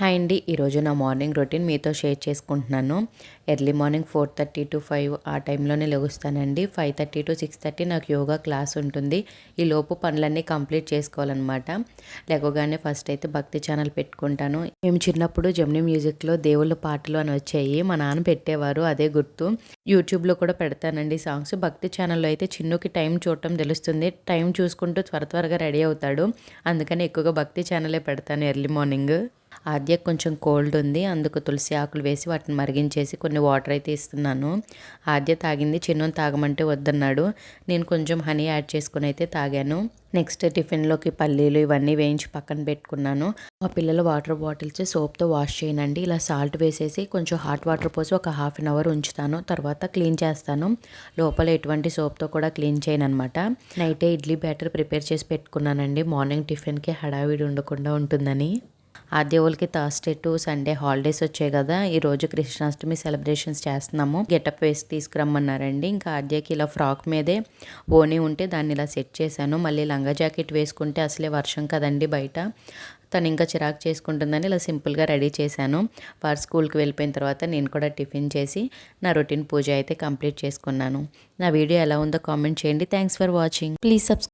Hi అండి. ఈరోజు నా మార్నింగ్ రొటీన్ మీతో షేర్ చేసుకుంటున్నాను. ఎర్లీ మార్నింగ్ 4:30 to 5 ఆ టైంలోనే లెగుస్తానండి. 5:30 to 6:30 నాకు యోగా క్లాస్ ఉంటుంది. ఈ లోపు పనులన్నీ కంప్లీట్ చేసుకోవాలన్నమాట. లేవగానే ఫస్ట్ అయితే భక్తి ఛానల్ పెట్టుకుంటాను. మేము చిన్నప్పుడు జెమినీ మ్యూజిక్లో దేవుళ్ళ పాటలు అని వచ్చాయి. మా నాన్న పెట్టేవారు, అదే గుర్తు. యూట్యూబ్లో కూడా పెడతానండి సాంగ్స్. భక్తి ఛానల్లో అయితే చిన్నుకి టైం చూడటం తెలుస్తుంది. టైం చూసుకుంటూ త్వరగా రెడీ అవుతాడు. అందుకని ఎక్కువగా భక్తి ఛానలే పెడతాను ఎర్లీ మార్నింగ్. ఆద్యకు కొంచెం కోల్డ్ ఉంది, అందుకు తులసి ఆకులు వేసి వాటిని మరిగించేసి కొన్ని వాటర్ అయితే ఇస్తున్నాను. ఆద్య తాగింది, చిన్నుని తాగమంటే వద్దన్నాడు. నేను కొంచెం హనీ యాడ్ చేసుకుని అయితే తాగాను. నెక్స్ట్ టిఫిన్లోకి పల్లీలు ఇవన్నీ వేయించి పక్కన పెట్టుకున్నాను. మా పిల్లల వాటర్ బాటిల్స్ సోప్తో వాష్ చేయనండి. ఇలా సాల్ట్ వేసేసి కొంచెం హాట్ వాటర్ పోసి ఒక హాఫ్ అన్ అవర్ ఉంచుతాను. తర్వాత క్లీన్ చేస్తాను. లోపల ఎటువంటి సోప్తో కూడా క్లీన్ చేయను అనమాట. నైటే ఇడ్లీ బ్యాటర్ ప్రిపేర్ చేసి పెట్టుకున్నానండి, మార్నింగ్ టిఫిన్కి హడావిడి ఉండకుండా ఉంటుందని. ఆద్య వాళ్ళకి థర్స్డే టు సండే హాలిడేస్ వచ్చాయి కదా, ఈరోజు కృష్ణాష్టమి సెలబ్రేషన్స్ చేస్తున్నాము. గెటప్ వేసి తీసుకురమ్మన్నారండి. ఇంకా ఆద్యకి ఇలా ఫ్రాక్ మీదే ఓనీ ఉంటే దాన్ని ఇలా సెట్ చేశాను. మళ్ళీ లంగా జాకెట్ వేసుకుంటే అసలే వర్షం కదండి బయట, తను ఇంకా చిరాకు చేసుకుంటుందని ఇలా సింపుల్గా రెడీ చేశాను. వారు స్కూల్కి వెళ్ళిపోయిన తర్వాత నేను కూడా టిఫిన్ చేసి నా రొటీన్ పూజ అయితే కంప్లీట్ చేసుకున్నాను. నా వీడియో ఎలా ఉందో కామెంట్ చేయండి. Thanks for watching. Please subscribe.